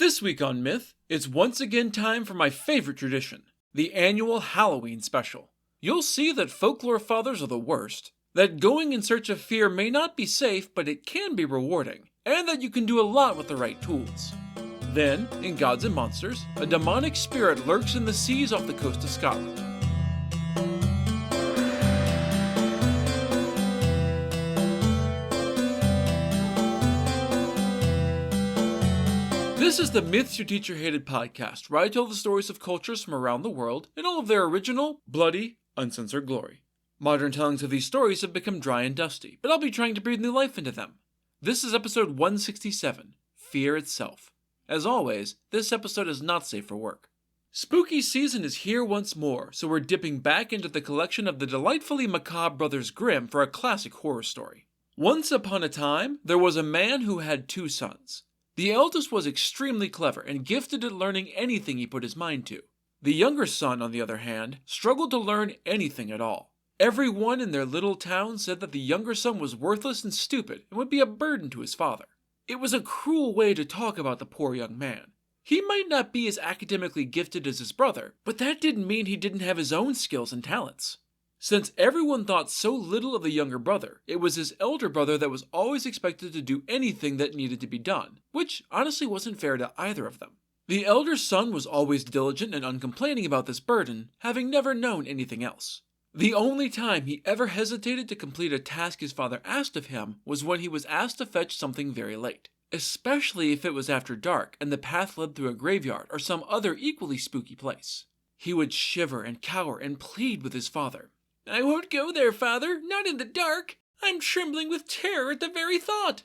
This week on Myth, it's once again time for my favorite tradition, the annual Halloween special. You'll see that folklore fathers are the worst, that going in search of fear may not be safe, but it can be rewarding, and that you can do a lot with the right tools. Then, in Gods and Monsters, a demonic spirit lurks in the seas off the coast of Scotland. This is the Myths Your Teacher Hated podcast, where I tell the stories of cultures from around the world in all of their original, bloody, uncensored glory. Modern tellings of these stories have become dry and dusty, but I'll be trying to breathe new life into them. This is episode 167, Fear Itself. As always, this episode is not safe for work. Spooky season is here once more, so we're dipping back into the collection of the delightfully macabre Brothers Grimm for a classic horror story. Once upon a time, there was a man who had two sons. The eldest was extremely clever and gifted at learning anything he put his mind to. The younger son, on the other hand, struggled to learn anything at all. Everyone in their little town said that the younger son was worthless and stupid and would be a burden to his father. It was a cruel way to talk about the poor young man. He might not be as academically gifted as his brother, but that didn't mean he didn't have his own skills and talents. Since everyone thought so little of the younger brother, it was his elder brother that was always expected to do anything that needed to be done, which honestly wasn't fair to either of them. The elder son was always diligent and uncomplaining about this burden, having never known anything else. The only time he ever hesitated to complete a task his father asked of him was when he was asked to fetch something very late, especially if it was after dark and the path led through a graveyard or some other equally spooky place. He would shiver and cower and plead with his father. "I won't go there, father, not in the dark. I'm trembling with terror at the very thought."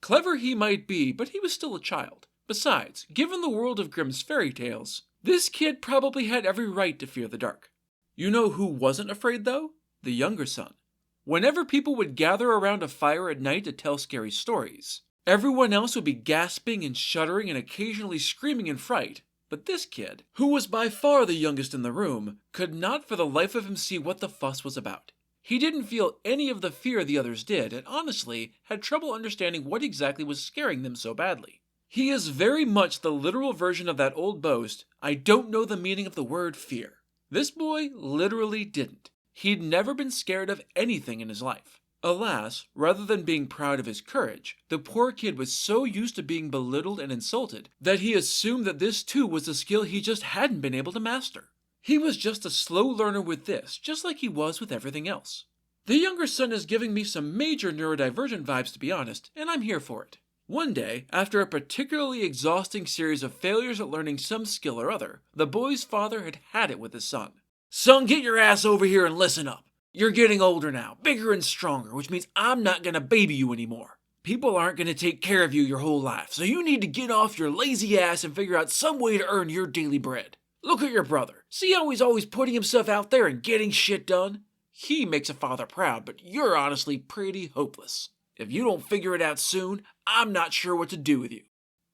Clever he might be, but he was still a child. Besides, given the world of Grimm's fairy tales, this kid probably had every right to fear the dark. You know who wasn't afraid, though? The younger son. Whenever people would gather around a fire at night to tell scary stories, everyone else would be gasping and shuddering and occasionally screaming in fright. But this kid, who was by far the youngest in the room, could not for the life of him see what the fuss was about. He didn't feel any of the fear the others did, and honestly had trouble understanding what exactly was scaring them so badly. He is very much the literal version of that old boast, "I don't know the meaning of the word fear." This boy literally didn't. He'd never been scared of anything in his life. Alas, rather than being proud of his courage, the poor kid was so used to being belittled and insulted that he assumed that this too was a skill he just hadn't been able to master. He was just a slow learner with this, just like he was with everything else. The younger son is giving me some major neurodivergent vibes, to be honest, and I'm here for it. One day, after a particularly exhausting series of failures at learning some skill or other, the boy's father had had it with his son. "Son, get your ass over here and listen up. You're getting older now, bigger and stronger, which means I'm not going to baby you anymore. People aren't going to take care of you your whole life, so you need to get off your lazy ass and figure out some way to earn your daily bread. Look at your brother. See how he's always putting himself out there and getting shit done? He makes a father proud, but you're honestly pretty hopeless. If you don't figure it out soon, I'm not sure what to do with you."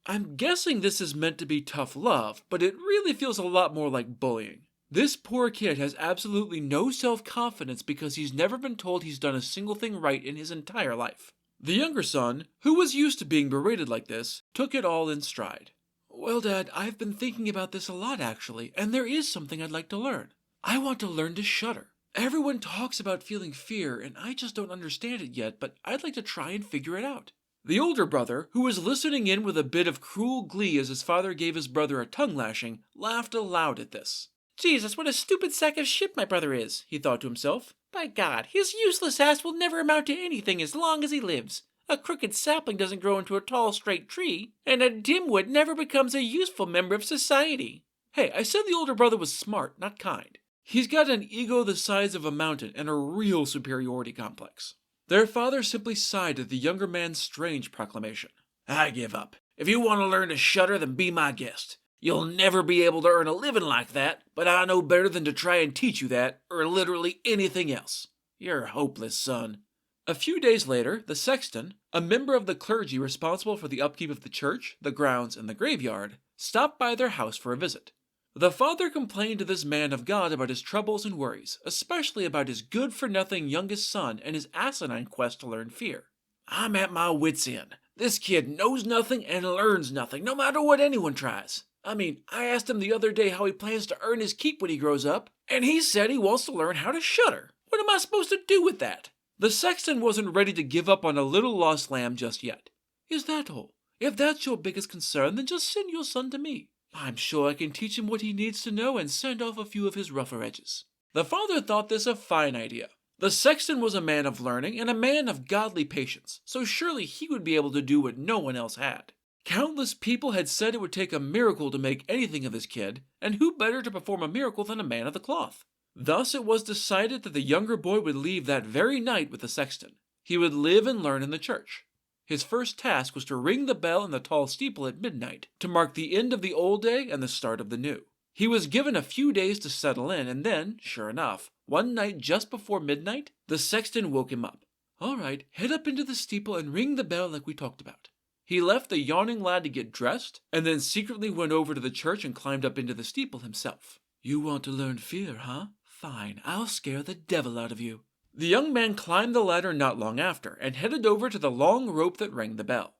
I'm guessing this is meant to be tough love, but it really feels a lot more like bullying. This poor kid has absolutely no self-confidence because he's never been told he's done a single thing right in his entire life. The younger son, who was used to being berated like this, took it all in stride. "Well, Dad, I've been thinking about this a lot actually, and there is something I'd like to learn. I want to learn to shudder. Everyone talks about feeling fear, and I just don't understand it yet, but I'd like to try and figure it out." The older brother, who was listening in with a bit of cruel glee as his father gave his brother a tongue lashing, laughed aloud at this. "Jesus, what a stupid sack of shit my brother is," he thought to himself. "By God, his useless ass will never amount to anything as long as he lives. A crooked sapling doesn't grow into a tall, straight tree, and a dimwit never becomes a useful member of society." Hey, I said the older brother was smart, not kind. He's got an ego the size of a mountain and a real superiority complex. Their father simply sighed at the younger man's strange proclamation. "I give up. If you want to learn to shudder, then be my guest. You'll never be able to earn a living like that, but I know better than to try and teach you that, or literally anything else. You're hopeless, son." A few days later, the sexton, a member of the clergy responsible for the upkeep of the church, the grounds, and the graveyard, stopped by their house for a visit. The father complained to this man of God about his troubles and worries, especially about his good-for-nothing youngest son and his asinine quest to learn fear. "I'm at my wit's end. This kid knows nothing and learns nothing, no matter what anyone tries. I mean, I asked him the other day how he plans to earn his keep when he grows up, and he said he wants to learn how to shudder. What am I supposed to do with that? The sexton wasn't ready to give up on a little lost lamb just yet. Is that all? If that's your biggest concern, then just send your son to me. I'm sure I can teach him what he needs to know and send off a few of his rougher edges. The father thought this a fine idea. The sexton was a man of learning and a man of godly patience, so surely he would be able to do what no one else had. Countless people had said it would take a miracle to make anything of this kid, and who better to perform a miracle than a man of the cloth? Thus it was decided that the younger boy would leave that very night with the sexton. He would live and learn in the church. His first task was to ring the bell in the tall steeple at midnight, to mark the end of the old day and the start of the new. He was given a few days to settle in, and then, sure enough, one night just before midnight, the sexton woke him up. All right, head up into the steeple and ring the bell like we talked about. He left the yawning lad to get dressed, and then secretly went over to the church and climbed up into the steeple himself. You want to learn fear, huh? Fine, I'll scare the devil out of you. The young man climbed the ladder not long after, and headed over to the long rope that rang the bell.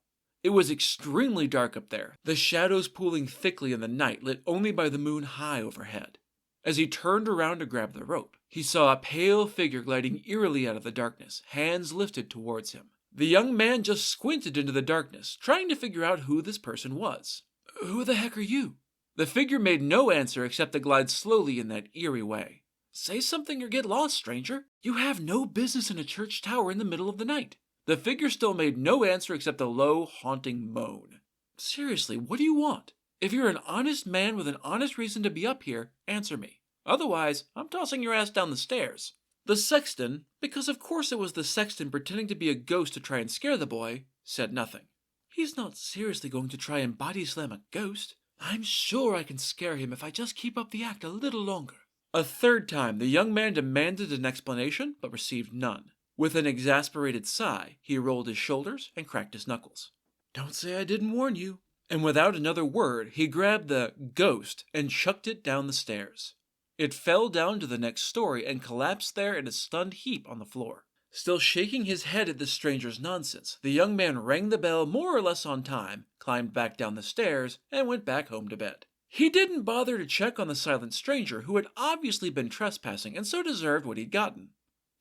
It was extremely dark up there, the shadows pooling thickly in the night, lit only by the moon high overhead. As he turned around to grab the rope, he saw a pale figure gliding eerily out of the darkness, hands lifted towards him. The young man just squinted into the darkness, trying to figure out who this person was. Who the heck are you? The figure made no answer except to glide slowly in that eerie way. Say something or get lost, stranger. You have no business in a church tower in the middle of the night. The figure still made no answer except a low, haunting moan. Seriously, what do you want? If you're an honest man with an honest reason to be up here, answer me. Otherwise, I'm tossing your ass down the stairs. The sexton, because of course it was the sexton pretending to be a ghost to try and scare the boy, said nothing. He's not seriously going to try and body slam a ghost. I'm sure I can scare him if I just keep up the act a little longer. A third time, the young man demanded an explanation, but received none. With an exasperated sigh, he rolled his shoulders and cracked his knuckles. Don't say I didn't warn you. And without another word, he grabbed the ghost and chucked it down the stairs. It fell down to the next story and collapsed there in a stunned heap on the floor. Still shaking his head at the stranger's nonsense, the young man rang the bell more or less on time, climbed back down the stairs, and went back home to bed. He didn't bother to check on the silent stranger who had obviously been trespassing and so deserved what he'd gotten.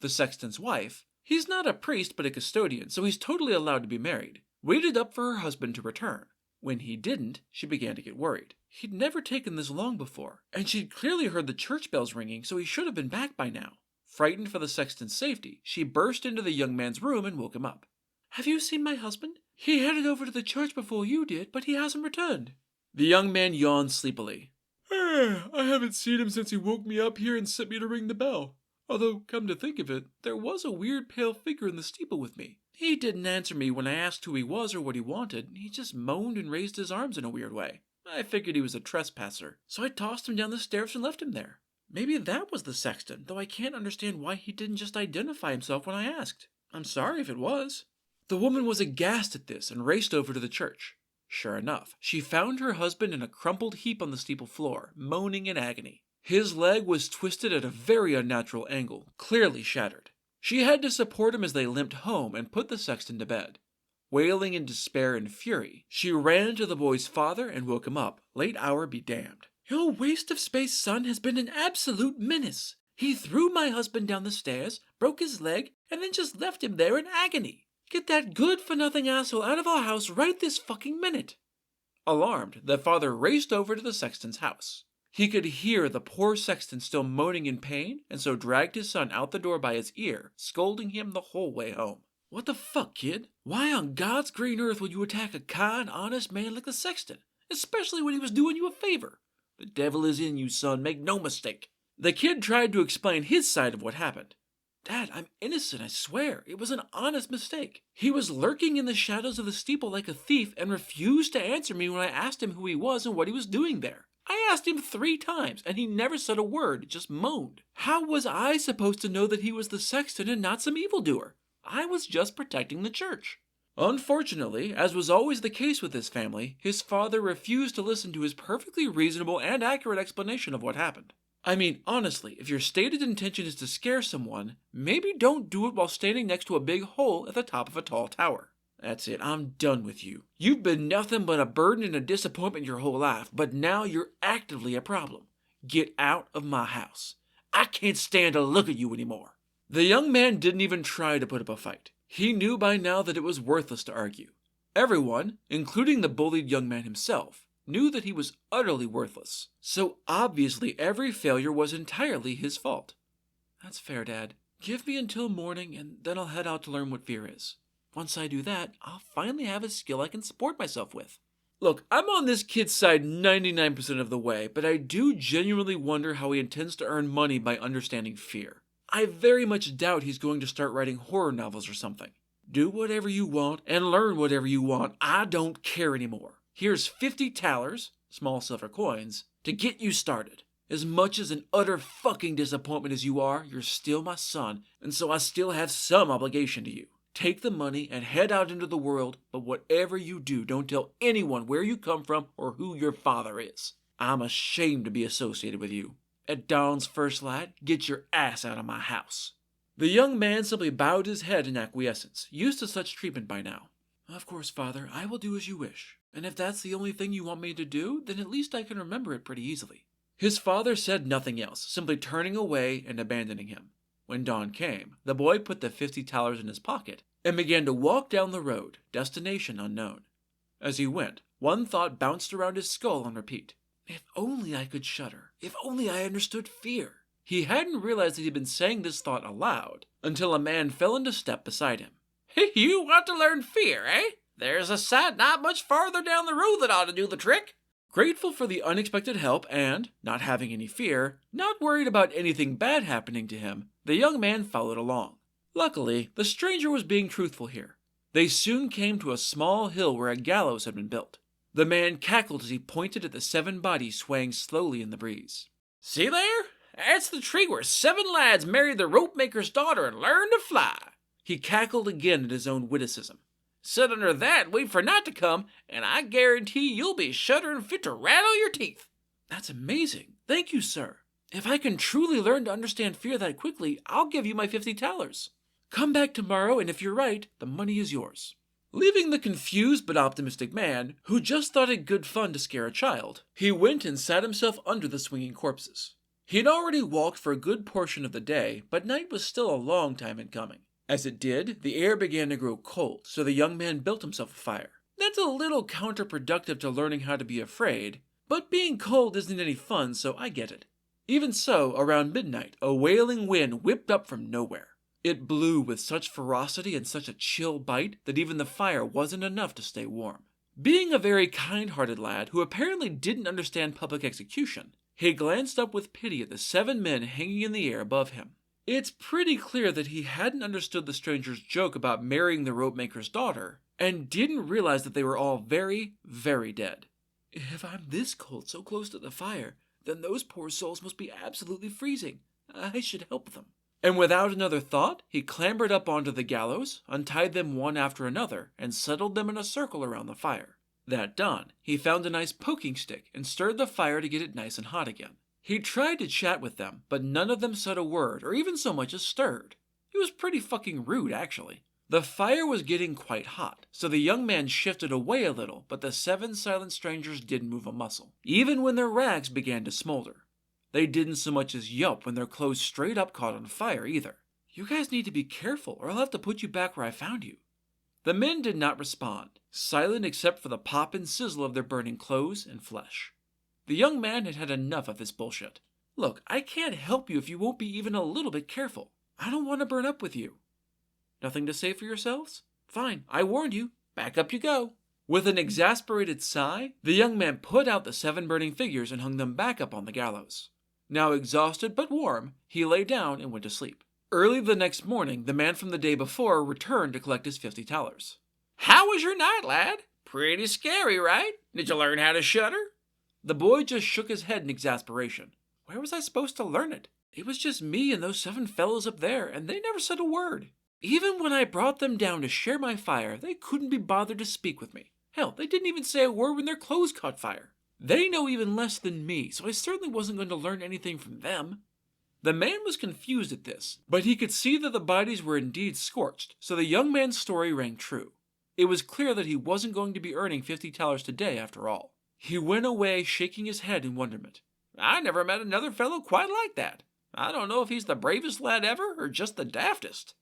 The sexton's wife, he's not a priest but a custodian, so he's totally allowed to be married, waited up for her husband to return. When he didn't, she began to get worried. He'd never taken this long before, and she'd clearly heard the church bells ringing, so he should have been back by now. Frightened for the sexton's safety, she burst into the young man's room and woke him up. Have you seen my husband? He headed over to the church before you did, but he hasn't returned. The young man yawned sleepily. I haven't seen him since he woke me up here and sent me to ring the bell. Although, come to think of it, there was a weird pale figure in the steeple with me. He didn't answer me when I asked who he was or what he wanted. He just moaned and raised his arms in a weird way. I figured he was a trespasser, so I tossed him down the stairs and left him there. Maybe that was the sexton, though I can't understand why he didn't just identify himself when I asked. I'm sorry if it was. The woman was aghast at this and raced over to the church. Sure enough, she found her husband in a crumpled heap on the steeple floor, moaning in agony. His leg was twisted at a very unnatural angle, clearly shattered. She had to support him as they limped home and put the sexton to bed. Wailing in despair and fury, she ran to the boy's father and woke him up. Late hour be damned. Your waste of space son has been an absolute menace. He threw my husband down the stairs, broke his leg, and then just left him there in agony. Get that good-for-nothing asshole out of our house right this fucking minute. Alarmed, the father raced over to the sexton's house. He could hear the poor sexton still moaning in pain, and so dragged his son out the door by his ear, scolding him the whole way home. What the fuck, kid? Why on God's green earth would you attack a kind, honest man like the sexton? Especially when he was doing you a favor. The devil is in you, son, make no mistake. The kid tried to explain his side of what happened. Dad, I'm innocent, I swear. It was an honest mistake. He was lurking in the shadows of the steeple like a thief and refused to answer me when I asked him who he was and what he was doing there. I asked him 3 times, and he never said a word, just moaned. How was I supposed to know that he was the sexton and not some evildoer? I was just protecting the church. Unfortunately, as was always the case with this family, his father refused to listen to his perfectly reasonable and accurate explanation of what happened. I mean, honestly, if your stated intention is to scare someone, maybe don't do it while standing next to a big hole at the top of a tall tower. That's it, I'm done with you. You've been nothing but a burden and a disappointment your whole life, but now you're actively a problem. Get out of my house. I can't stand to look at you anymore. The young man didn't even try to put up a fight. He knew by now that it was worthless to argue. Everyone, including the bullied young man himself, knew that he was utterly worthless. So obviously every failure was entirely his fault. That's fair, Dad. Give me until morning and then I'll head out to learn what fear is. Once I do that, I'll finally have a skill I can support myself with. Look, I'm on this kid's side 99% of the way, but I do genuinely wonder how he intends to earn money by understanding fear. I very much doubt he's going to start writing horror novels or something. Do whatever you want and learn whatever you want. I don't care anymore. Here's 50 talers, small silver coins, to get you started. As much as an utter fucking disappointment as you are, you're still my son, and so I still have some obligation to you. Take the money and head out into the world, but whatever you do, don't tell anyone where you come from or who your father is. I'm ashamed to be associated with you. At dawn's first light, get your ass out of my house. The young man simply bowed his head in acquiescence, used to such treatment by now. Of course, Father, I will do as you wish. And if that's the only thing you want me to do, then at least I can remember it pretty easily. His father said nothing else, simply turning away and abandoning him. When dawn came, the boy put the 50 talers in his pocket and began to walk down the road, destination unknown. As he went, one thought bounced around his skull on repeat. If only I could shudder. If only I understood fear. He hadn't realized that he'd been saying this thought aloud until a man fell into step beside him. You want to learn fear, eh? There's a sight not much farther down the road that ought to do the trick. Grateful for the unexpected help and, not having any fear, not worried about anything bad happening to him, the young man followed along. Luckily, the stranger was being truthful here. They soon came to a small hill where a gallows had been built. The man cackled as he pointed at the 7 bodies swaying slowly in the breeze. See there? That's the tree where 7 lads married the rope maker's daughter and learned to fly. He cackled again at his own witticism. Sit under that and wait for night to come, and I guarantee you'll be shuddering fit to rattle your teeth. That's amazing. Thank you, sir. If I can truly learn to understand fear that quickly, I'll give you my 50 talers. Come back tomorrow, and if you're right, the money is yours. Leaving the confused but optimistic man, who just thought it good fun to scare a child, he went and sat himself under the swinging corpses. He had already walked for a good portion of the day, but night was still a long time in coming. As it did, the air began to grow cold, so the young man built himself a fire. That's a little counterproductive to learning how to be afraid, but being cold isn't any fun, so I get it. Even so, around midnight, a wailing wind whipped up from nowhere. It blew with such ferocity and such a chill bite that even the fire wasn't enough to stay warm. Being a very kind-hearted lad who apparently didn't understand public execution, he glanced up with pity at the 7 men hanging in the air above him. It's pretty clear that he hadn't understood the stranger's joke about marrying the rope maker's daughter, and didn't realize that they were all very, very dead. If I'm this cold so close to the fire, then those poor souls must be absolutely freezing. I should help them. And without another thought, he clambered up onto the gallows, untied them one after another, and settled them in a circle around the fire. That done, he found a nice poking stick and stirred the fire to get it nice and hot again. He tried to chat with them, but none of them said a word or even so much as stirred. He was pretty fucking rude, actually. The fire was getting quite hot, so the young man shifted away a little, but the 7 silent strangers didn't move a muscle, even when their rags began to smolder. They didn't so much as yelp when their clothes straight up caught on fire either. You guys need to be careful, or I'll have to put you back where I found you. The men did not respond, silent except for the pop and sizzle of their burning clothes and flesh. The young man had had enough of this bullshit. Look, I can't help you if you won't be even a little bit careful. I don't want to burn up with you. Nothing to say for yourselves? Fine, I warned you. Back up you go. With an exasperated sigh, the young man put out the 7 burning figures and hung them back up on the gallows. Now exhausted but warm, he lay down and went to sleep. Early the next morning, the man from the day before returned to collect his 50 talers. How was your night, lad? Pretty scary, right? Did you learn how to shudder? The boy just shook his head in exasperation. Where was I supposed to learn it? It was just me and those 7 fellows up there, and they never said a word. Even when I brought them down to share my fire, they couldn't be bothered to speak with me. Hell, they didn't even say a word when their clothes caught fire. They know even less than me, so I certainly wasn't going to learn anything from them. The man was confused at this, but he could see that the bodies were indeed scorched, so the young man's story rang true. It was clear that he wasn't going to be earning 50 thalers today after all. He went away shaking his head in wonderment. I never met another fellow quite like that. I don't know if he's the bravest lad ever or just the daftest.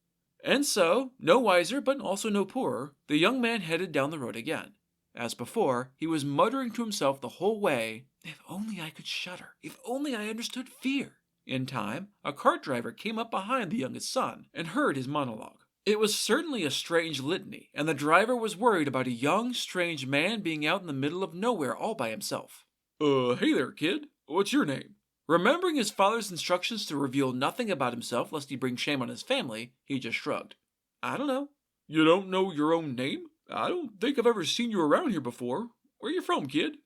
And so, no wiser but also no poorer, the young man headed down the road again. As before, he was muttering to himself the whole way, "If only I could shudder, if only I understood fear." In time, a cart driver came up behind the youngest son and heard his monologue. It was certainly a strange litany, and the driver was worried about a young, strange man being out in the middle of nowhere all by himself. Hey there, kid. What's your name?" Remembering his father's instructions to reveal nothing about himself lest he bring shame on his family, he just shrugged. "I don't know." "You don't know your own name? I don't think I've ever seen you around here before. Where you from, kid?"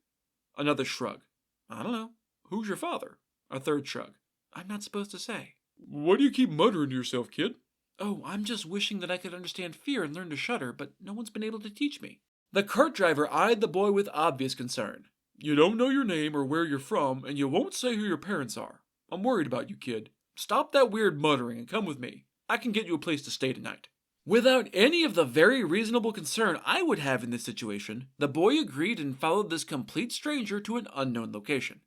Another shrug. "I don't know." "Who's your father?" A third shrug. "I'm not supposed to say." "What do you keep muttering to yourself, kid?" "Oh, I'm just wishing that I could understand fear and learn to shudder, but no one's been able to teach me." The cart driver eyed the boy with obvious concern. "You don't know your name or where you're from, and you won't say who your parents are. I'm worried about you, kid. Stop that weird muttering and come with me. I can get you a place to stay tonight." Without any of the very reasonable concern I would have in this situation, the boy agreed and followed this complete stranger to an unknown location.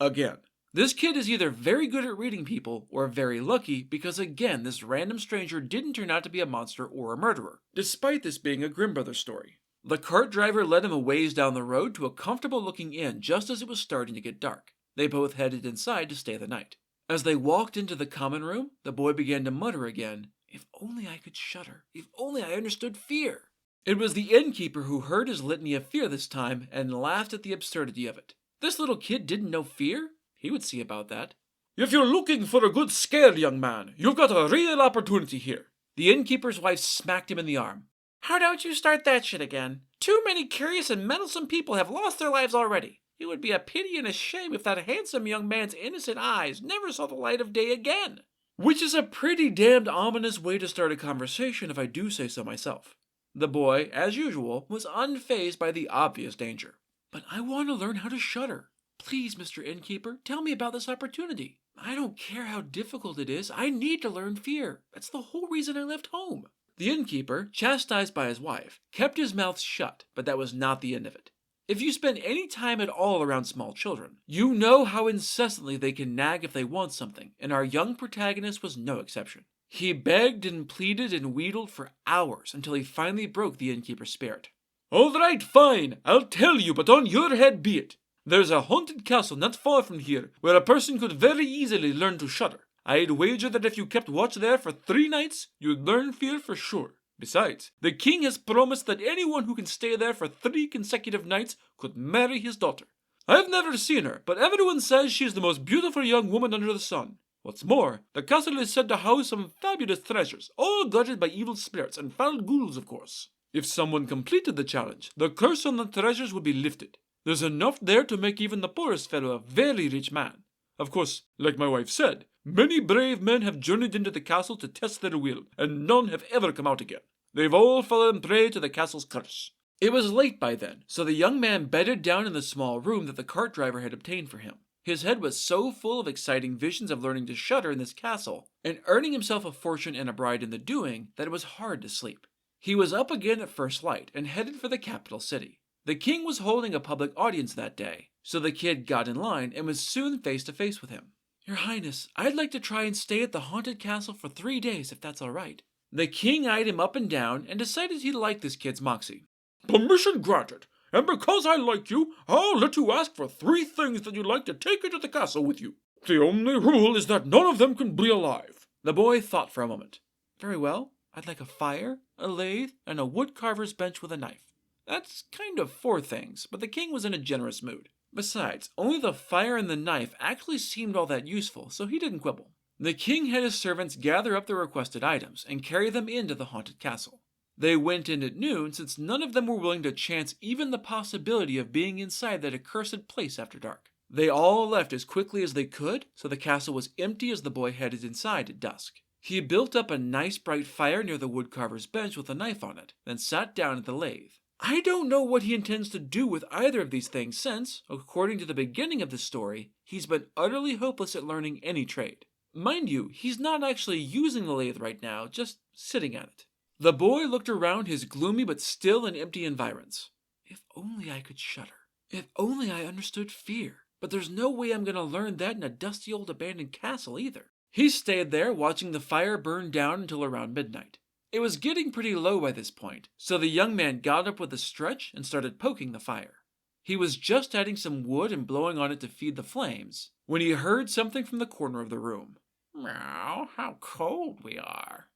Again, this kid is either very good at reading people or very lucky because again this random stranger didn't turn out to be a monster or a murderer, despite this being a Grimm Brothers story. The cart driver led him a ways down the road to a comfortable-looking inn just as it was starting to get dark. They both headed inside to stay the night. As they walked into the common room, the boy began to mutter again, "If only I could shudder, if only I understood fear." It was the innkeeper who heard his litany of fear this time and laughed at the absurdity of it. This little kid didn't know fear? He would see about that. "If you're looking for a good scare, young man, you've got a real opportunity here." The innkeeper's wife smacked him in the arm. "How don't you start that shit again? Too many curious and meddlesome people have lost their lives already. It would be a pity and a shame if that handsome young man's innocent eyes never saw the light of day again." Which is a pretty damned ominous way to start a conversation if I do say so myself. The boy, as usual, was unfazed by the obvious danger. "But I want to learn how to shudder. Please, Mr. Innkeeper, tell me about this opportunity. I don't care how difficult it is. I need to learn fear. That's the whole reason I left home." The innkeeper, chastised by his wife, kept his mouth shut, but that was not the end of it. If you spend any time at all around small children, you know how incessantly they can nag if they want something, and our young protagonist was no exception. He begged and pleaded and wheedled for hours until he finally broke the innkeeper's spirit. "All right, fine, I'll tell you, but on your head be it. There's a haunted castle not far from here where a person could very easily learn to shudder. I'd wager that if you kept watch there for 3 nights, you'd learn fear for sure. Besides, the king has promised that anyone who can stay there for 3 consecutive nights could marry his daughter. I've never seen her, but everyone says she is the most beautiful young woman under the sun. What's more, the castle is said to house some fabulous treasures, all guarded by evil spirits and foul ghouls, of course. If someone completed the challenge, the curse on the treasures would be lifted. There's enough there to make even the poorest fellow a very rich man. Of course, like my wife said, many brave men have journeyed into the castle to test their will, and none have ever come out again. They've all fallen prey to the castle's curse." It was late by then, so the young man bedded down in the small room that the cart driver had obtained for him. His head was so full of exciting visions of learning to shudder in this castle, and earning himself a fortune and a bride in the doing, that it was hard to sleep. He was up again at first light and headed for the capital city. The king was holding a public audience that day, so the kid got in line and was soon face to face with him. "Your Highness, I'd like to try and stay at the haunted castle for 3 days, if that's all right." The king eyed him up and down and decided he liked this kid's moxie. "Permission granted, and because I like you, I'll let you ask for 3 things that you'd like to take into the castle with you. The only rule is that none of them can be alive." The boy thought for a moment. "Very well, I'd like a fire, a lathe, and a woodcarver's bench with a knife." That's kind of 4 things, but the king was in a generous mood. Besides, only the fire and the knife actually seemed all that useful, so he didn't quibble. The king had his servants gather up the requested items and carry them into the haunted castle. They went in at noon since none of them were willing to chance even the possibility of being inside that accursed place after dark. They all left as quickly as they could, so the castle was empty as the boy headed inside at dusk. He built up a nice bright fire near the woodcarver's bench with a knife on it, then sat down at the lathe. I don't know what he intends to do with either of these things since, according to the beginning of the story, he's been utterly hopeless at learning any trade. Mind you, he's not actually using the lathe right now, just sitting at it. The boy looked around his gloomy but still and empty environs. If only I could shudder. If only I understood fear. But there's no way I'm gonna learn that in a dusty old abandoned castle either. He stayed there watching the fire burn down until around midnight. It was getting pretty low by this point, so the young man got up with a stretch and started poking the fire. He was just adding some wood and blowing on it to feed the flames when he heard something from the corner of the room. Meow, how cold we are.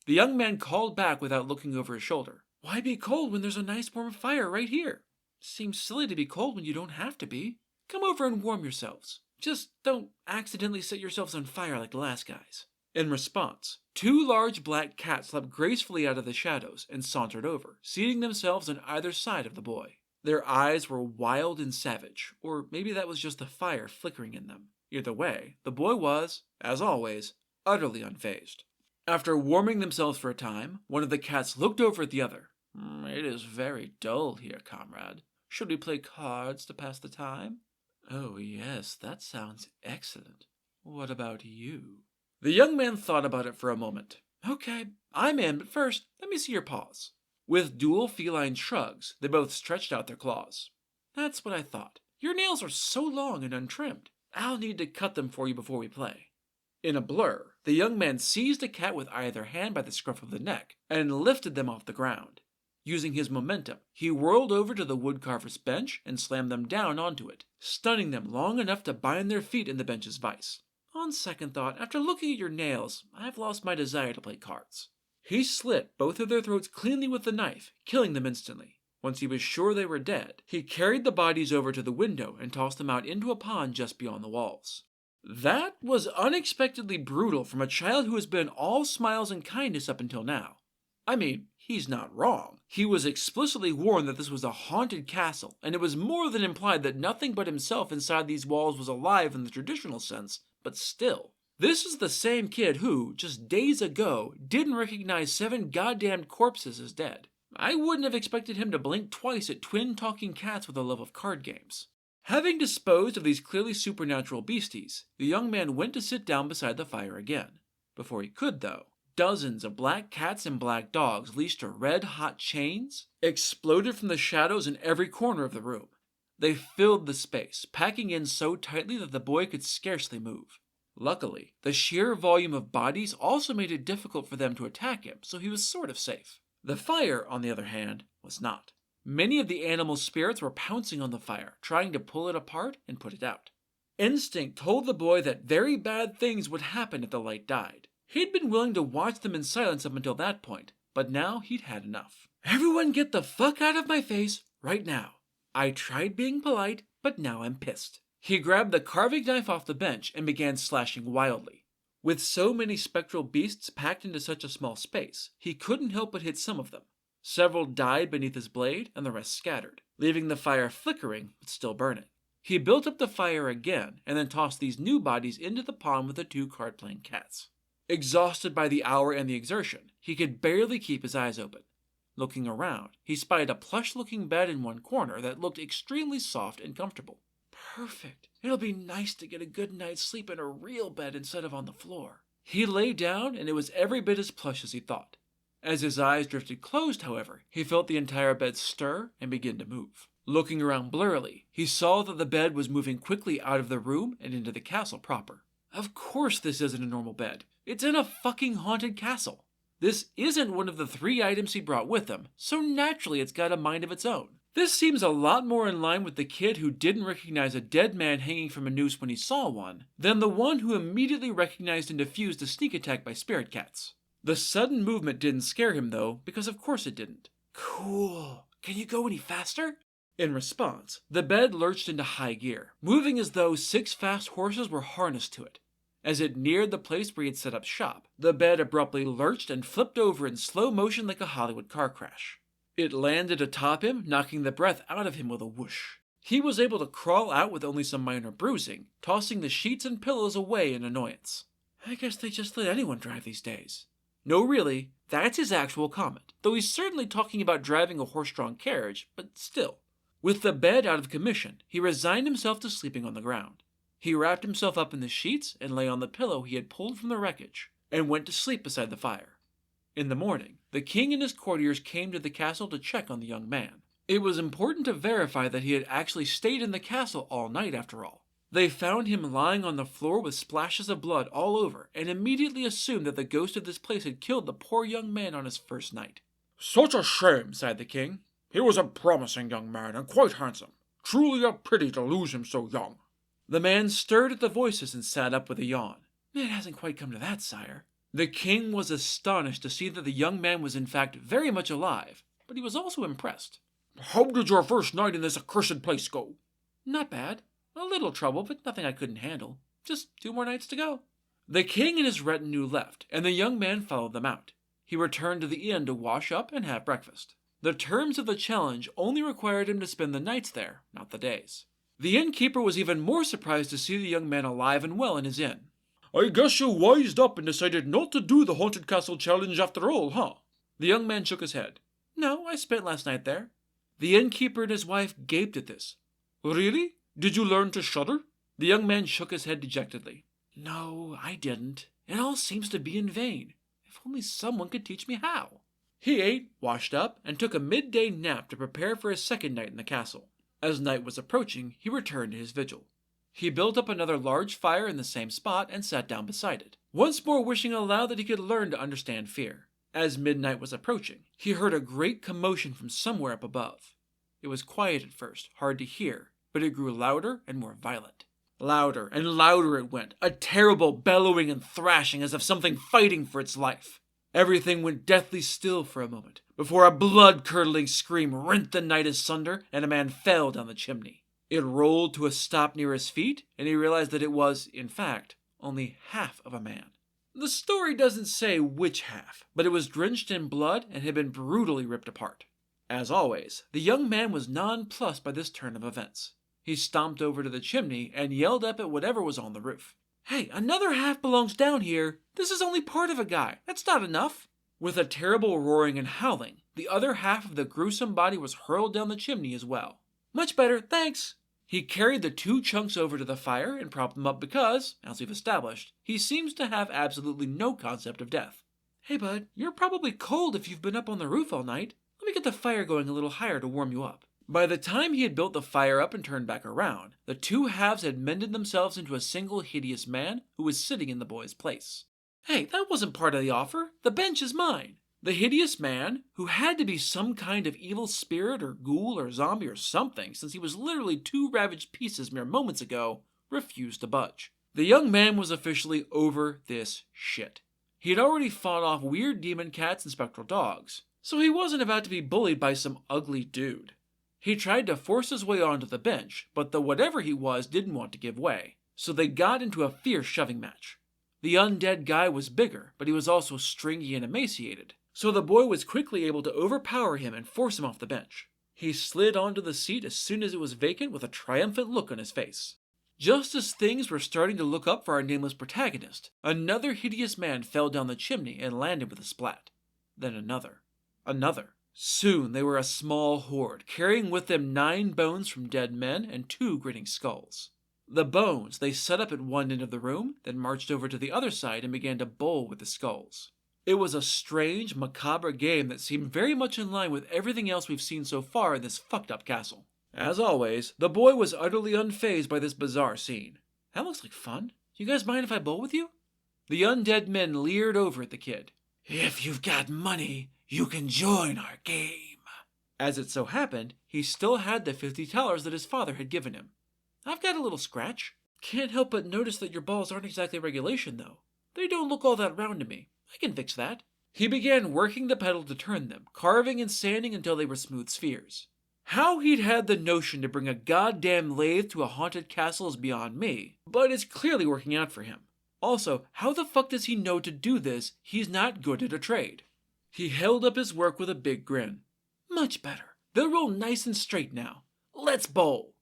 The young man called back without looking over his shoulder. Why be cold when there's a nice warm fire right here? Seems silly to be cold when you don't have to be. Come over and warm yourselves. Just don't accidentally set yourselves on fire like the last guys. In response, 2 large black cats leapt gracefully out of the shadows and sauntered over, seating themselves on either side of the boy. Their eyes were wild and savage, or maybe that was just the fire flickering in them. Either way, the boy was, as always, utterly unfazed. After warming themselves for a time, one of the cats looked over at the other. It is very dull here, comrade. Should we play cards to pass the time? Oh yes, that sounds excellent. What about you? The young man thought about it for a moment. Okay, I'm in, but first, let me see your paws. With dual feline shrugs, they both stretched out their claws. That's what I thought. Your nails are so long and untrimmed. I'll need to cut them for you before we play. In a blur, the young man seized a cat with either hand by the scruff of the neck and lifted them off the ground. Using his momentum, he whirled over to the woodcarver's bench and slammed them down onto it, stunning them long enough to bind their feet in the bench's vise. On second thought, after looking at your nails, I've lost my desire to play cards. He slit both of their throats cleanly with the knife, killing them instantly. Once he was sure they were dead, he carried the bodies over to the window and tossed them out into a pond just beyond the walls. That was unexpectedly brutal from a child who has been all smiles and kindness up until now. I mean, he's not wrong. He was explicitly warned that this was a haunted castle, and it was more than implied that nothing but himself inside these walls was alive in the traditional sense, but still. This is the same kid who, just days ago, didn't recognize 7 goddamn corpses as dead. I wouldn't have expected him to blink twice at twin talking cats with a love of card games. Having disposed of these clearly supernatural beasties, the young man went to sit down beside the fire again. Before he could, though, dozens of black cats and black dogs leashed to red-hot chains exploded from the shadows in every corner of the room. They filled the space, packing in so tightly that the boy could scarcely move. Luckily, the sheer volume of bodies also made it difficult for them to attack him, so he was sort of safe. The fire, on the other hand, was not. Many of the animal spirits were pouncing on the fire, trying to pull it apart and put it out. Instinct told the boy that very bad things would happen if the light died. He'd been willing to watch them in silence up until that point, but now he'd had enough. Everyone get the fuck out of my face right now. I tried being polite, but now I'm pissed. He grabbed the carving knife off the bench and began slashing wildly. With so many spectral beasts packed into such a small space, he couldn't help but hit some of them. Several died beneath his blade, and the rest scattered, leaving the fire flickering but still burning. He built up the fire again, and then tossed these new bodies into the pond with the 2 card-playing cats. Exhausted by the hour and the exertion, he could barely keep his eyes open. Looking around, he spied a plush-looking bed in one corner that looked extremely soft and comfortable. Perfect. It'll be nice to get a good night's sleep in a real bed instead of on the floor. He lay down, and it was every bit as plush as he thought. As his eyes drifted closed, however, he felt the entire bed stir and begin to move. Looking around blurrily, he saw that the bed was moving quickly out of the room and into the castle proper. Of course this isn't a normal bed. It's in a fucking haunted castle. This isn't one of the 3 items he brought with him, so naturally it's got a mind of its own. This seems a lot more in line with the kid who didn't recognize a dead man hanging from a noose when he saw one, than the one who immediately recognized and defused a sneak attack by spirit cats. The sudden movement didn't scare him though, because of course it didn't. Cool. Can you go any faster? In response, the bed lurched into high gear, moving as though 6 fast horses were harnessed to it. As it neared the place where he had set up shop, the bed abruptly lurched and flipped over in slow motion like a Hollywood car crash. It landed atop him, knocking the breath out of him with a whoosh. He was able to crawl out with only some minor bruising, tossing the sheets and pillows away in annoyance. I guess they just let anyone drive these days. No, really, that's his actual comment, though he's certainly talking about driving a horse-drawn carriage, but still. With the bed out of commission, he resigned himself to sleeping on the ground. He wrapped himself up in the sheets and lay on the pillow he had pulled from the wreckage, and went to sleep beside the fire. In the morning, the king and his courtiers came to the castle to check on the young man. It was important to verify that he had actually stayed in the castle all night after all. They found him lying on the floor with splashes of blood all over, and immediately assumed that the ghost of this place had killed the poor young man on his first night. "Such a shame," sighed the king. "He was a promising young man, and quite handsome. Truly a pity to lose him so young." The man stirred at the voices and sat up with a yawn. "It hasn't quite come to that, sire." The king was astonished to see that the young man was in fact very much alive, but he was also impressed. "How did your first night in this accursed place go?" "Not bad. A little trouble, but nothing I couldn't handle. Just 2 more nights to go." The king and his retinue left, and the young man followed them out. He returned to the inn to wash up and have breakfast. The terms of the challenge only required him to spend the nights there, not the days. The innkeeper was even more surprised to see the young man alive and well in his inn. "I guess you wised up and decided not to do the Haunted Castle challenge after all, huh?" The young man shook his head. "No, I spent last night there." The innkeeper and his wife gaped at this. "Really? Did you learn to shudder?" The young man shook his head dejectedly. "No, I didn't. It all seems to be in vain. If only someone could teach me how." He ate, washed up, and took a midday nap to prepare for his second night in the castle. As night was approaching, he returned to his vigil. He built up another large fire in the same spot and sat down beside it, once more wishing aloud that he could learn to understand fear. As midnight was approaching, he heard a great commotion from somewhere up above. It was quiet at first, hard to hear, but it grew louder and more violent. Louder and louder it went, a terrible bellowing and thrashing as of something fighting for its life. Everything went deathly still for a moment, before a blood-curdling scream rent the night asunder and a man fell down the chimney. It rolled to a stop near his feet, and he realized that it was, in fact, only half of a man. The story doesn't say which half, but it was drenched in blood and had been brutally ripped apart. As always, the young man was nonplussed by this turn of events. He stomped over to the chimney and yelled up at whatever was on the roof. "Hey, another half belongs down here. This is only part of a guy. That's not enough." With a terrible roaring and howling, the other half of the gruesome body was hurled down the chimney as well. "Much better, thanks." He carried the 2 chunks over to the fire and propped them up because, as we've established, he seems to have absolutely no concept of death. "Hey bud, you're probably cold if you've been up on the roof all night. Let me get the fire going a little higher to warm you up." By the time he had built the fire up and turned back around, the 2 halves had mended themselves into a single hideous man who was sitting in the boy's place. "Hey, that wasn't part of the offer. The bench is mine." The hideous man, who had to be some kind of evil spirit or ghoul or zombie or something, since he was literally 2 ravaged pieces mere moments ago, refused to budge. The young man was officially over this shit. He had already fought off weird demon cats and spectral dogs, so he wasn't about to be bullied by some ugly dude. He tried to force his way onto the bench, but the whatever he was didn't want to give way, so they got into a fierce shoving match. The undead guy was bigger, but he was also stringy and emaciated, so the boy was quickly able to overpower him and force him off the bench. He slid onto the seat as soon as it was vacant with a triumphant look on his face. Just as things were starting to look up for our nameless protagonist, another hideous man fell down the chimney and landed with a splat. Then another. Another. Soon they were a small horde, carrying with them 9 bones from dead men and 2 grinning skulls. The bones they set up at one end of the room, then marched over to the other side and began to bowl with the skulls. It was a strange, macabre game that seemed very much in line with everything else we've seen so far in this fucked up castle. As always, the boy was utterly unfazed by this bizarre scene. "That looks like fun. You guys mind if I bowl with you?" The undead men leered over at the kid. "If you've got money, you can join our game." As it so happened, he still had the 50 thalers that his father had given him. "I've got a little scratch. Can't help but notice that your balls aren't exactly regulation, though. They don't look all that round to me. I can fix that." He began working the pedal to turn them, carving and sanding until they were smooth spheres. How he'd had the notion to bring a goddamn lathe to a haunted castle is beyond me, but it's clearly working out for him. Also, how the fuck does he know to do this? He's not good at a trade. He held up his work with a big grin. "Much better. They'll roll nice and straight now. Let's bowl."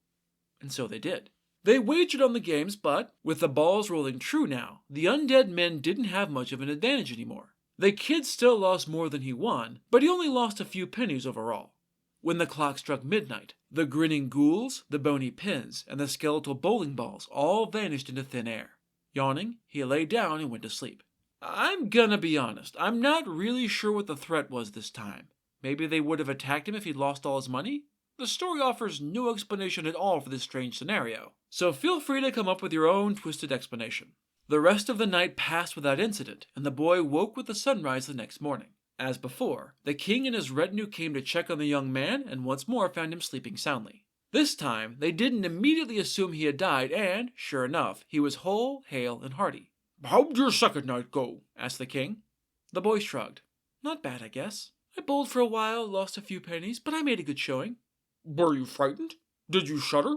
And so they did. They wagered on the games, but, with the balls rolling true now, the undead men didn't have much of an advantage anymore. The kid still lost more than he won, but he only lost a few pennies overall. When the clock struck midnight, the grinning ghouls, the bony pins, and the skeletal bowling balls all vanished into thin air. Yawning, he lay down and went to sleep. I'm gonna be honest, I'm not really sure what the threat was this time. Maybe they would have attacked him if he'd lost all his money? The story offers no explanation at all for this strange scenario, so feel free to come up with your own twisted explanation. The rest of the night passed without incident, and the boy woke with the sunrise the next morning. As before, the king and his retinue came to check on the young man and once more found him sleeping soundly. This time, they didn't immediately assume he had died, and, sure enough, he was whole, hale, and hearty. "How'd your second night go?" asked the king. The boy shrugged. "Not bad, I guess. I bowled for a while, lost a few pennies, but I made a good showing." "Were you frightened? Did you shudder?"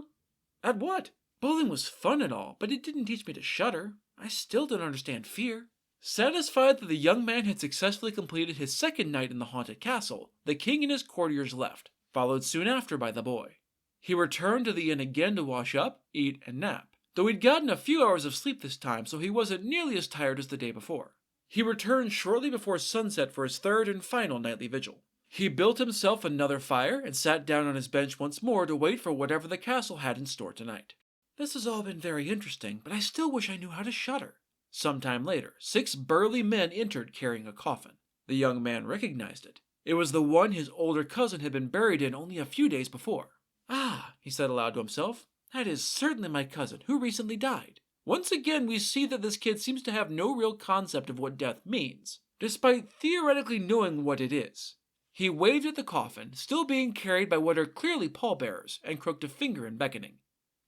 "At what? Bowling was fun and all, but it didn't teach me to shudder. I still don't understand fear." Satisfied that the young man had successfully completed his second night in the haunted castle, the king and his courtiers left, followed soon after by the boy. He returned to the inn again to wash up, eat, and nap, though he'd gotten a few hours of sleep this time, so he wasn't nearly as tired as the day before. He returned shortly before sunset for his third and final nightly vigil. He built himself another fire and sat down on his bench once more to wait for whatever the castle had in store tonight. "This has all been very interesting, but I still wish I knew how to shudder." Sometime later, 6 burly men entered carrying a coffin. The young man recognized it. It was the one his older cousin had been buried in only a few days before. "Ah," he said aloud to himself, "that is certainly my cousin, who recently died." Once again, we see that this kid seems to have no real concept of what death means, despite theoretically knowing what it is. He waved at the coffin, still being carried by what are clearly pallbearers, and crooked a finger in beckoning.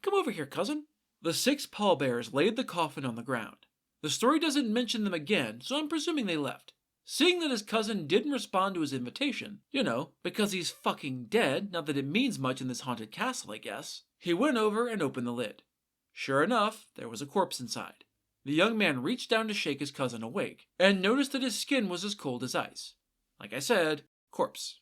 "Come over here, cousin." The 6 pallbearers laid the coffin on the ground. The story doesn't mention them again, so I'm presuming they left. Seeing that his cousin didn't respond to his invitation, because he's fucking dead, not that it means much in this haunted castle, I guess, he went over and opened the lid. Sure enough, there was a corpse inside. The young man reached down to shake his cousin awake, and noticed that his skin was as cold as ice. Like I said, corpse.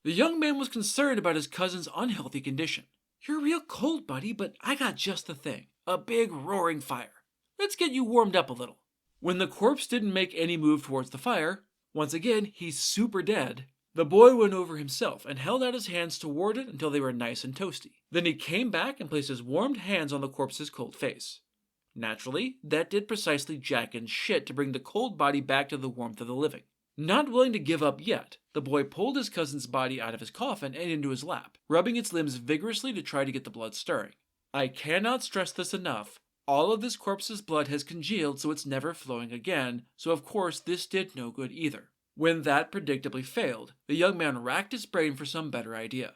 The young man was concerned about his cousin's unhealthy condition. "You're real cold, buddy, but I got just the thing. A big roaring fire. Let's get you warmed up a little." When the corpse didn't make any move towards the fire, once again, he's super dead, the boy went over himself and held out his hands toward it until they were nice and toasty. Then he came back and placed his warmed hands on the corpse's cold face. Naturally, that did precisely jack and shit to bring the cold body back to the warmth of the living. Not willing to give up yet, the boy pulled his cousin's body out of his coffin and into his lap, rubbing its limbs vigorously to try to get the blood stirring. I cannot stress this enough. All of this corpse's blood has congealed, so it's never flowing again, so of course this did no good either. When that predictably failed, the young man racked his brain for some better idea.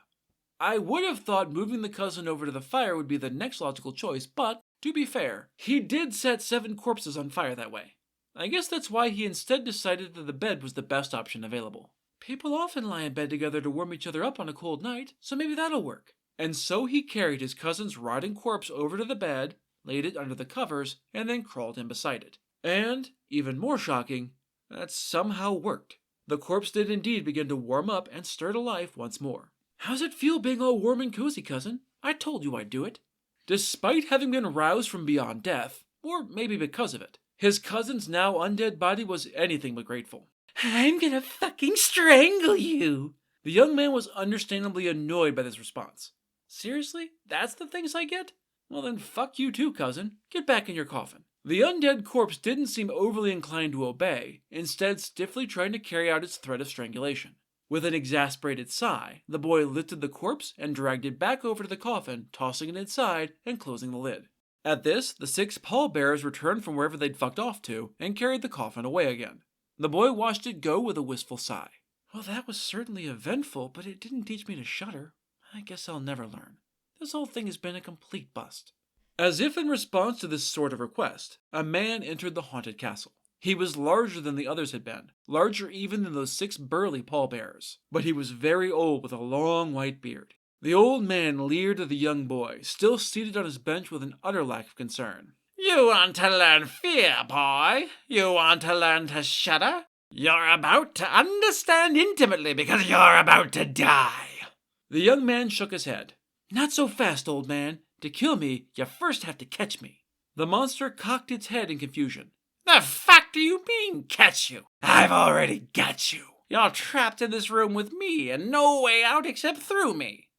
I would have thought moving the cousin over to the fire would be the next logical choice, but, to be fair, he did set 7 corpses on fire that way. I guess that's why he instead decided that the bed was the best option available. People often lie in bed together to warm each other up on a cold night, so maybe that'll work. And so he carried his cousin's rotting corpse over to the bed, laid it under the covers, and then crawled in beside it. And, even more shocking, that somehow worked. The corpse did indeed begin to warm up and stir to life once more. "How's it feel being all warm and cozy, cousin? I told you I'd do it." Despite having been roused from beyond death, or maybe because of it, his cousin's now undead body was anything but grateful. "I'm gonna fucking strangle you." The young man was understandably annoyed by this response. Seriously? That's the things I get? Well then fuck you too, cousin. Get back in your coffin. The undead corpse didn't seem overly inclined to obey, instead stiffly trying to carry out its threat of strangulation. With an exasperated sigh, the boy lifted the corpse and dragged it back over to the coffin, tossing it inside and closing the lid. At this, the 6 pallbearers returned from wherever they'd fucked off to and carried the coffin away again. The boy watched it go with a wistful sigh. "Well, that was certainly eventful, but it didn't teach me to shudder. I guess I'll never learn. This whole thing has been a complete bust." As if in response to this sort of request, a man entered the haunted castle. He was larger than the others had been, larger even than those 6 burly pallbearers, but he was very old with a long white beard. The old man leered at the young boy, still seated on his bench with an utter lack of concern. "You want to learn fear, boy? You want to learn to shudder? You're about to understand intimately because you're about to die." The young man shook his head. "Not so fast, old man. To kill me, you first have to catch me." The monster cocked its head in confusion. "The fuck do you mean, catch you? I've already got you. You're trapped in this room with me and no way out except through me."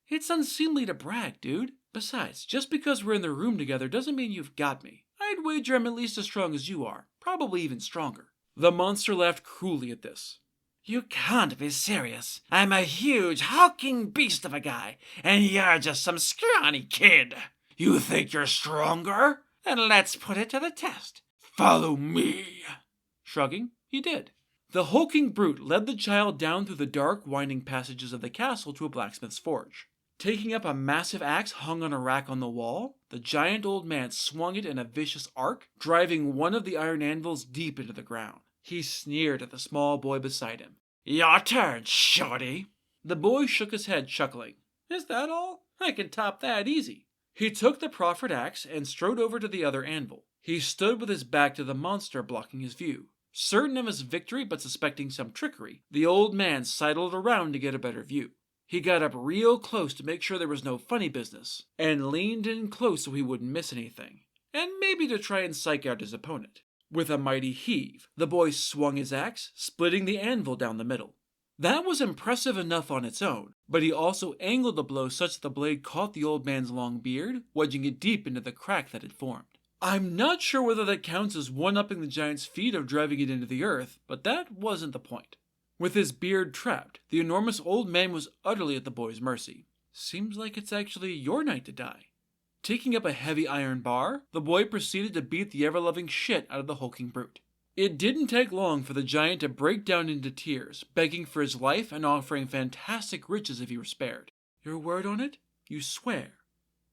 "It's unseemly to brag, dude. Besides, just because we're in the room together doesn't mean you've got me. I'd wager I'm at least as strong as you are, probably even stronger." The monster laughed cruelly at this. You can't be serious. I'm a huge, hulking beast of a guy, and you're just some scrawny kid. You think you're stronger? Then let's put it to the test. Follow me. Shrugging, he did. The hulking brute led the child down through the dark, winding passages of the castle to a blacksmith's forge. Taking up a massive axe hung on a rack on the wall, the giant old man swung it in a vicious arc, driving one of the iron anvils deep into the ground. He sneered at the small boy beside him. Your turn, shorty. The boy shook his head, chuckling. Is that all? I can top that easy. He took the proffered axe and strode over to the other anvil. He stood with his back to the monster, blocking his view. Certain of his victory, but suspecting some trickery, the old man sidled around to get a better view. He got up real close to make sure there was no funny business, and leaned in close so he wouldn't miss anything, and maybe to try and psych out his opponent. With a mighty heave, the boy swung his axe, splitting the anvil down the middle. That was impressive enough on its own, but he also angled the blow such that the blade caught the old man's long beard, wedging it deep into the crack that had formed. I'm not sure whether that counts as one-upping the giant's feat of driving it into the earth, but that wasn't the point. With his beard trapped, the enormous old man was utterly at the boy's mercy. Seems like it's actually your night to die. Taking up a heavy iron bar, the boy proceeded to beat the ever-loving shit out of the hulking brute. It didn't take long for the giant to break down into tears, begging for his life and offering fantastic riches if he were spared. Your word on it? You swear?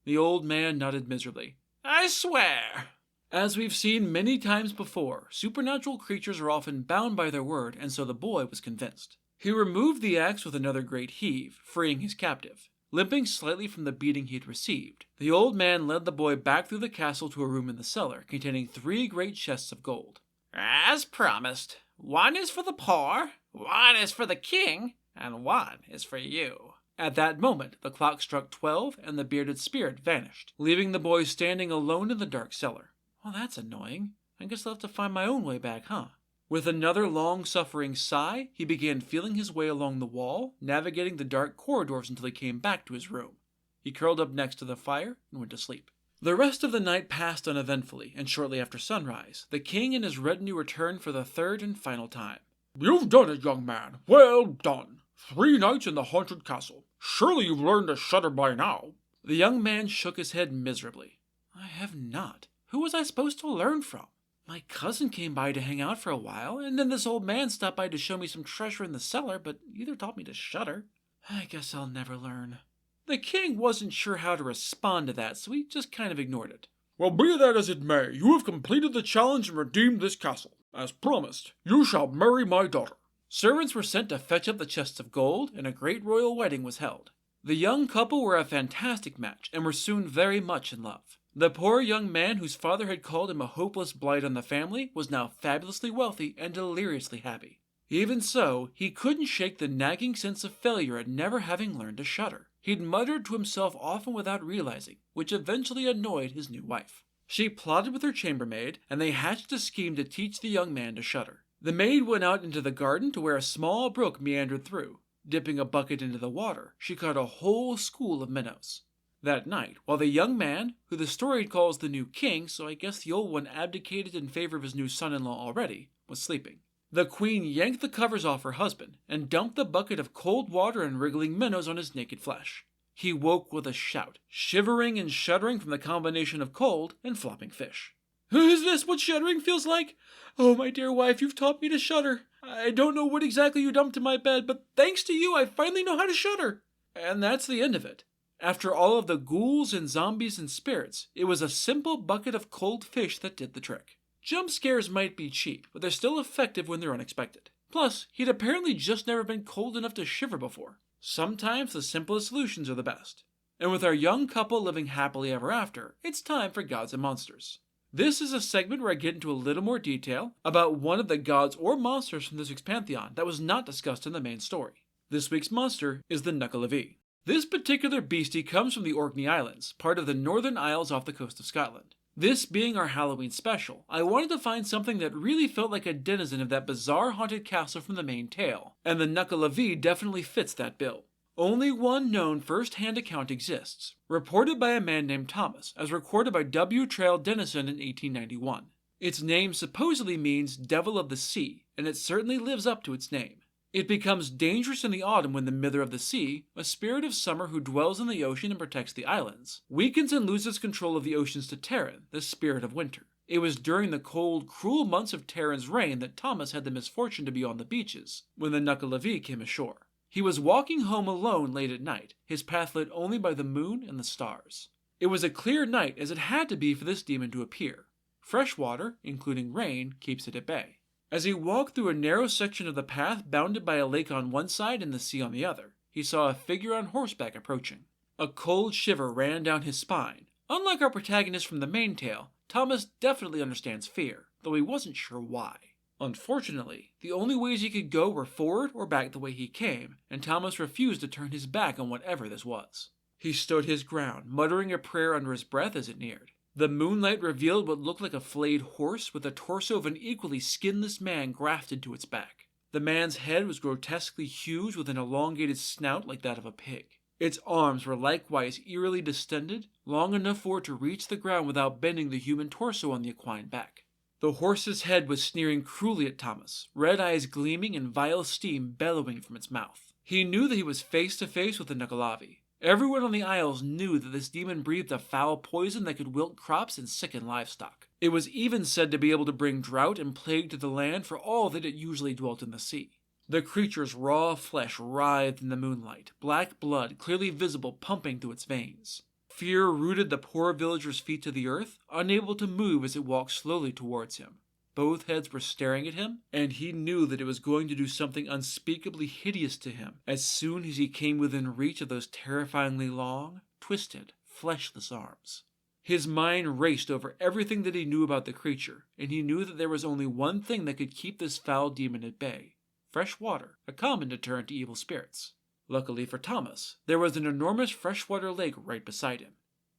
The old man nodded miserably. I swear. As we've seen many times before, supernatural creatures are often bound by their word, and so the boy was convinced. He removed the axe with another great heave, freeing his captive. Limping slightly from the beating he had received, the old man led the boy back through the castle to a room in the cellar, containing 3 great chests of gold. As promised, one is for the poor, one is for the king, and one is for you. At that moment, the clock struck 12, and the bearded spirit vanished, leaving the boy standing alone in the dark cellar. Well, that's annoying. I guess I'll have to find my own way back, huh? With another long-suffering sigh, he began feeling his way along the wall, navigating the dark corridors until he came back to his room. He curled up next to the fire and went to sleep. The rest of the night passed uneventfully, and shortly after sunrise, the king and his retinue returned for the 3rd and final time. You've done it, young man. Well done. 3 nights in the haunted castle. Surely you've learned to shudder by now. The young man shook his head miserably. I have not. Who was I supposed to learn from? My cousin came by to hang out for a while, and then this old man stopped by to show me some treasure in the cellar, but neither taught me to shudder. I guess I'll never learn. The king wasn't sure how to respond to that, so he just kind of ignored it. Well, be that as it may, you have completed the challenge and redeemed this castle. As promised, you shall marry my daughter. Servants were sent to fetch up the chests of gold, and a great royal wedding was held. The young couple were a fantastic match, and were soon very much in love. The poor young man whose father had called him a hopeless blight on the family was now fabulously wealthy and deliriously happy. Even so, he couldn't shake the nagging sense of failure at never having learned to shudder. He'd muttered to himself often without realizing, which eventually annoyed his new wife. She plotted with her chambermaid, and they hatched a scheme to teach the young man to shudder. The maid went out into the garden to where a small brook meandered through. Dipping a bucket into the water, she caught a whole school of minnows. That night, while the young man, who the story calls the new king, so I guess the old one abdicated in favor of his new son-in-law already, was sleeping, the queen yanked the covers off her husband and dumped the bucket of cold water and wriggling minnows on his naked flesh. He woke with a shout, shivering and shuddering from the combination of cold and flopping fish. Is this what shuddering feels like? Oh, my dear wife, you've taught me to shudder. I don't know what exactly you dumped in my bed, but thanks to you, I finally know how to shudder. And that's the end of it. After all of the ghouls and zombies and spirits, it was a simple bucket of cold fish that did the trick. Jump scares might be cheap, but they're still effective when they're unexpected. Plus, he'd apparently just never been cold enough to shiver before. Sometimes the simplest solutions are the best. And with our young couple living happily ever after, it's time for Gods and Monsters. This is a segment where I get into a little more detail about one of the gods or monsters from this week's pantheon that was not discussed in the main story. This week's monster is the Knuckle-a-Vee. This particular beastie comes from the Orkney Islands, part of the Northern Isles off the coast of Scotland. This being our Halloween special, I wanted to find something that really felt like a denizen of that bizarre haunted castle from the main tale, and the Knuckle-a-Vee definitely fits that bill. Only one known first-hand account exists, reported by a man named Thomas, as recorded by W. Trail Dennison in 1891. Its name supposedly means Devil of the Sea, and it certainly lives up to its name. It becomes dangerous in the autumn when the Mither of the Sea, a spirit of summer who dwells in the ocean and protects the islands, weakens and loses control of the oceans to Terran, the spirit of winter. It was during the cold, cruel months of Terran's reign that Thomas had the misfortune to be on the beaches when the Nukkalavi came ashore. He was walking home alone late at night, his path lit only by the moon and the stars. It was a clear night, as it had to be for this demon to appear. Fresh water, including rain, keeps it at bay. As he walked through a narrow section of the path bounded by a lake on one side and the sea on the other, he saw a figure on horseback approaching. A cold shiver ran down his spine. Unlike our protagonist from the main tale, Thomas definitely understands fear, though he wasn't sure why. Unfortunately, the only ways he could go were forward or back the way he came, and Thomas refused to turn his back on whatever this was. He stood his ground, muttering a prayer under his breath as it neared. The moonlight revealed what looked like a flayed horse with the torso of an equally skinless man grafted to its back. The man's head was grotesquely huge with an elongated snout like that of a pig. Its arms were likewise eerily distended, long enough for it to reach the ground without bending the human torso on the equine back. The horse's head was sneering cruelly at Thomas, red eyes gleaming and vile steam bellowing from its mouth. He knew that he was face to face with the Nukkalavi. Everyone on the Isles knew that this demon breathed a foul poison that could wilt crops and sicken livestock. It was even said to be able to bring drought and plague to the land for all that it usually dwelt in the sea. The creature's raw flesh writhed in the moonlight, black blood clearly visible pumping through its veins. Fear rooted the poor villager's feet to the earth, unable to move as it walked slowly towards him. Both heads were staring at him, and he knew that it was going to do something unspeakably hideous to him as soon as he came within reach of those terrifyingly long, twisted, fleshless arms. His mind raced over everything that he knew about the creature, and he knew that there was only one thing that could keep this foul demon at bay: fresh water, a common deterrent to evil spirits. Luckily for Thomas, there was an enormous freshwater lake right beside him.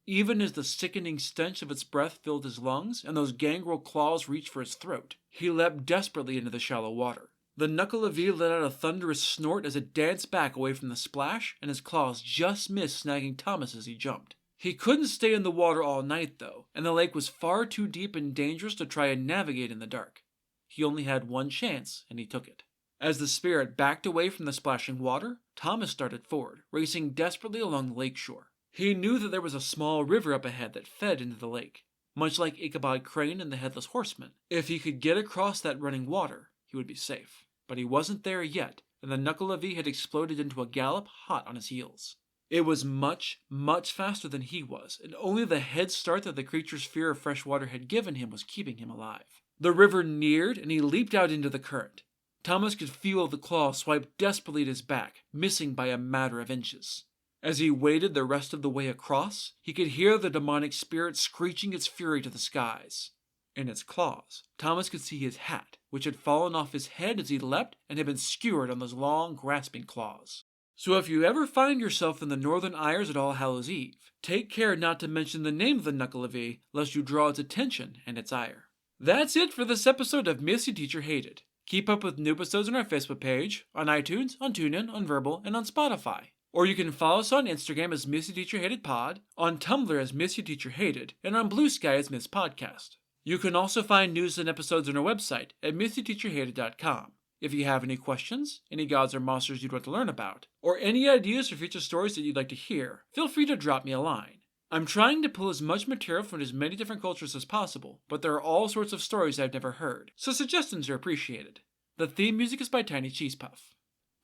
Even as the sickening stench of its breath filled his lungs and those gangrel claws reached for his throat, he leapt desperately into the shallow water. The Nukkalavi let out a thunderous snort as it danced back away from the splash, and his claws just missed snagging Thomas as he jumped. He couldn't stay in the water all night, though, and the lake was far too deep and dangerous to try and navigate in the dark. He only had one chance, and he took it. As the spirit backed away from the splashing water, Thomas started forward, racing desperately along the lake shore. He knew that there was a small river up ahead that fed into the lake, much like Ichabod Crane and the Headless Horseman. If he could get across that running water, he would be safe. But he wasn't there yet, and the Nukkalavi had exploded into a gallop hot on his heels. It was much, much faster than he was, and only the head start that the creature's fear of fresh water had given him was keeping him alive. The river neared, and he leaped out into the current. Thomas could feel the claw swipe desperately at his back, missing by a matter of inches. As he waded the rest of the way across, he could hear the demonic spirit screeching its fury to the skies. In its claws, Thomas could see his hat, which had fallen off his head as he leapt and had been skewered on those long, grasping claws. So if you ever find yourself in the Northern Isles at All Hallows Eve, take care not to mention the name of the Nukkalavi, lest you draw its attention and its ire. That's it for this episode of Miss Your Teacher Hated. Keep up with new episodes on our Facebook page, on iTunes, on TuneIn, on Verbal, and on Spotify. Or you can follow us on Instagram as Miss Your Teacher Hated Pod, on Tumblr as Miss Your Teacher Hated, and on Blue Sky as Miss Podcast. You can also find news and episodes on our website at MissYourTeacherHated.com. If you have any questions, any gods or monsters you'd want to learn about, or any ideas for future stories that you'd like to hear, feel free to drop me a line. I'm trying to pull as much material from as many different cultures as possible, but there are all sorts of stories I've never heard, so suggestions are appreciated. The theme music is by Tiny Cheese Puff.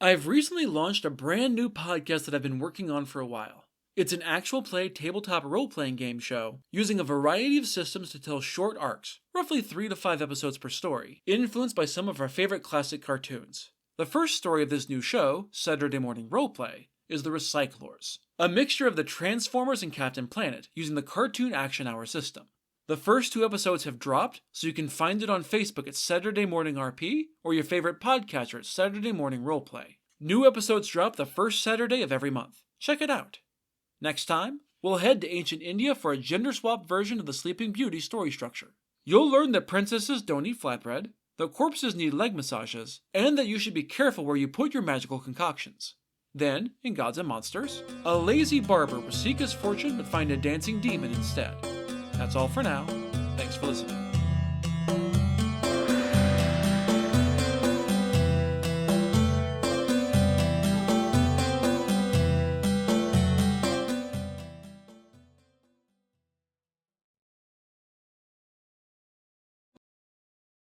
I've recently launched a brand new podcast that I've been working on for a while. It's an actual play tabletop role-playing game show using a variety of systems to tell short arcs, roughly 3 to 5 episodes per story, influenced by some of our favorite classic cartoons. The first story of this new show, Saturday Morning Roleplay, is The Recyclers, a mixture of the Transformers and Captain Planet using the Cartoon Action Hour system. The first 2 episodes have dropped, so you can find it on Facebook at Saturday Morning RP or your favorite podcatcher at Saturday Morning Roleplay. New episodes drop the first Saturday of every month. Check it out. Next time, we'll head to ancient India for a gender-swapped version of the Sleeping Beauty story structure. You'll learn that princesses don't eat flatbread, that corpses need leg massages, and that you should be careful where you put your magical concoctions. Then, in Gods and Monsters, a lazy barber will seek his fortune but find a dancing demon instead. That's all for now. Thanks for listening. Bye.